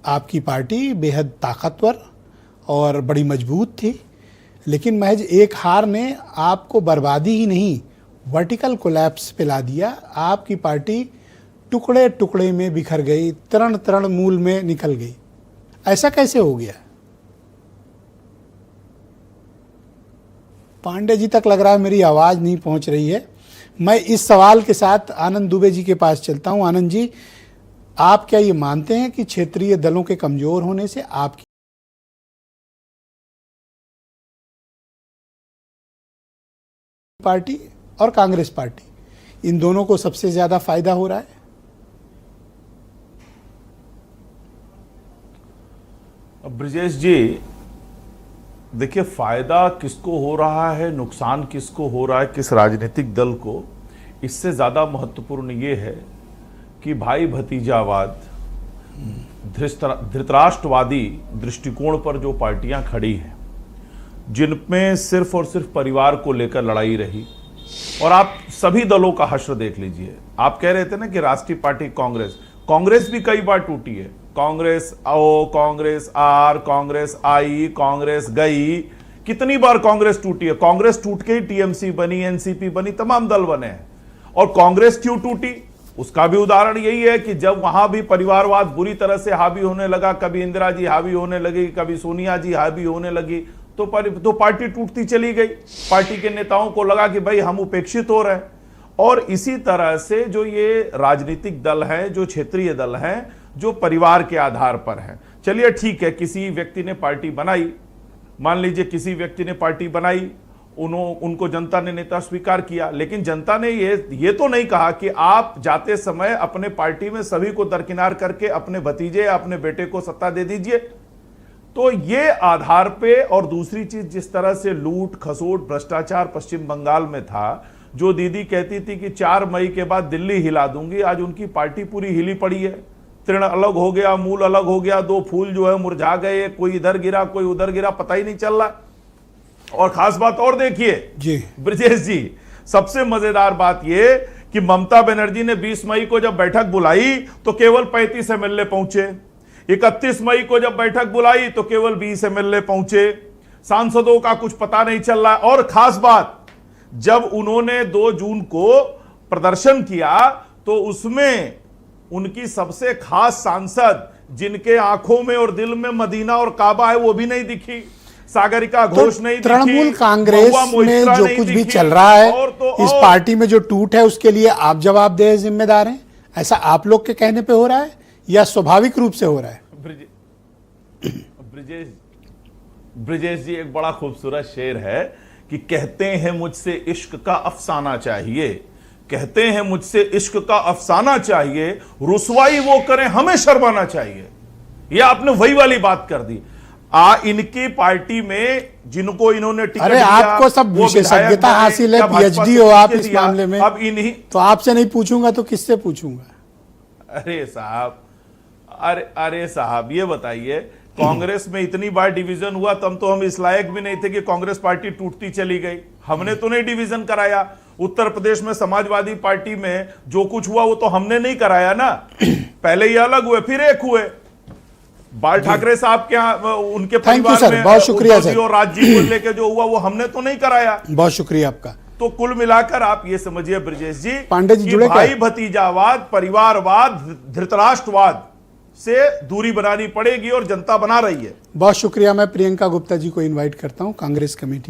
आपकी पार्टी बेहद ताकतवर और बड़ी मजबूत थी, लेकिन महज एक हार ने आपको बर्बादी ही नहीं वर्टिकल कोलैप्स पे ला दिया। आपकी पार्टी टुकड़े टुकड़े में बिखर गई, तृण तृण मूल में निकल गई। ऐसा कैसे हो गया? पांडे जी तक लग रहा है मेरी आवाज़ नहीं पहुंच रही है। मैं इस सवाल के साथ आनंद दुबे जी के पास चलता हूं। आनंद जी, आप क्या ये मानते हैं कि क्षेत्रीय दलों के कमजोर होने से आपकी पार्टी और कांग्रेस पार्टी, इन दोनों को सबसे ज्यादा फायदा हो रहा है? ब्रिजेश जी, देखिए, फायदा किसको हो रहा है, नुकसान किसको हो रहा है, किस राजनीतिक दल को, इससे ज्यादा महत्वपूर्ण ये है कि भाई भतीजावाद, धृतराष्ट्रवादी दृष्टिकोण पर जो पार्टियां खड़ी हैं, जिनमें सिर्फ और सिर्फ परिवार को लेकर लड़ाई रही, और आप सभी दलों का हश्र देख लीजिए। आप कह रहे थे ना कि राष्ट्रीय पार्टी कांग्रेस भी कई बार टूटी है। कांग्रेस आओ, कांग्रेस आर, कांग्रेस आई, कांग्रेस गई, कितनी बार कांग्रेस टूटी है। कांग्रेस टूट के ही टीएमसी बनी, एनसीपी बनी, तमाम दल बने हैं। और कांग्रेस क्यों टूटी, उसका भी उदाहरण यही है कि जब वहां भी परिवारवाद बुरी तरह से हावी होने लगा, कभी इंदिरा जी हावी होने लगी, कभी सोनिया जी हावी होने लगी, तो पार्टी टूटती चली गई। पार्टी के नेताओं को लगा कि भाई हम उपेक्षित हो रहे हैं। और इसी तरह से जो ये राजनीतिक दल हैं, जो क्षेत्रीय दल हैं, जो परिवार के आधार पर हैं, चलिए ठीक है, किसी व्यक्ति ने पार्टी बनाई, मान लीजिए किसी व्यक्ति ने पार्टी बनाई, उनको जनता ने नेता स्वीकार किया, लेकिन जनता ने ये तो नहीं कहा कि आप जाते समय अपने पार्टी में सभी को दरकिनार करके अपने भतीजे या अपने बेटे को सत्ता दे दीजिए। तो ये आधार पे, और दूसरी चीज, जिस तरह से लूट खसोट भ्रष्टाचार पश्चिम बंगाल में था, जो दीदी कहती थी कि 4 मई के बाद दिल्ली हिला दूंगी, आज उनकी पार्टी पूरी हिली पड़ी है। तृण अलग हो गया, मूल अलग हो गया, 2 फूल जो है मुरझा गए, कोई इधर गिरा कोई उधर गिरा, पता ही नहीं चल रहा। और खास बात और देखिए जी ब्रिजेश जी, सबसे मजेदार बात यह कि ममता बनर्जी ने 20 मई को जब बैठक बुलाई तो केवल 35 एमएलए पहुंचे। 31 मई को जब बैठक बुलाई तो केवल 20 एमएलए पहुंचे। सांसदों का कुछ पता नहीं चल रहा। और खास बात, जब उन्होंने 2 जून को प्रदर्शन किया तो उसमें उनकी सबसे खास सांसद, जिनके आंखों में और दिल में मदीना और काबा है, वो भी नहीं दिखी। सागरिका घोष नहीं दिखी। तृणमूल कांग्रेस में जो कुछ भी चल रहा है, इस पार्टी में जो टूट है, उसके लिए आप जवाबदेह जिम्मेदार हैं। ऐसा आप लोग के कहने पे हो रहा है या स्वाभाविक रूप से हो रहा है? ब्रिजेश जी, एक बड़ा खूबसूरत शेर है कि कहते हैं मुझसे इश्क का अफसाना चाहिए, कहते हैं मुझसे इश्क का अफसाना चाहिए, रुसवाई वो करें हमें शर्माना चाहिए। ये आपने वही वाली बात कर दी। इनकी पार्टी में जिनको इन्होंने टिकट दिया, आपको सब विशेषज्ञता हासिल है, पीएचडी हो आप इस मामले में, अब इन्हीं तो आपसे नहीं पूछूंगा तो किससे पूछूंगा? अरे साहब, ये बताइए, कांग्रेस में इतनी बार डिवीजन हुआ, तब तो हम इस लायक भी नहीं थे कि कांग्रेस पार्टी टूटती चली गई। हमने तो नहीं डिवीजन कराया। उत्तर प्रदेश में समाजवादी पार्टी में जो कुछ हुआ वो तो हमने नहीं कराया ना। पहले ये अलग हुए, फिर एक हुए। बाल ठाकरे साहब के उनके परिवार में बहुत शुक्रिया सर, और राज्य को लेकर जो हुआ वो हमने तो नहीं कराया। बहुत शुक्रिया आपका। तो कुल मिलाकर आप ये समझिए ब्रिजेश जी, पांडे जी जुड़े, भाई भतीजावाद, परिवारवाद, धृतराष्ट्रवाद से दूरी बनानी पड़ेगी और जनता बना रही है। बहुत शुक्रिया। मैं प्रियंका गुप्ता जी को इनवाइट करता हूं, कांग्रेस कमेटी।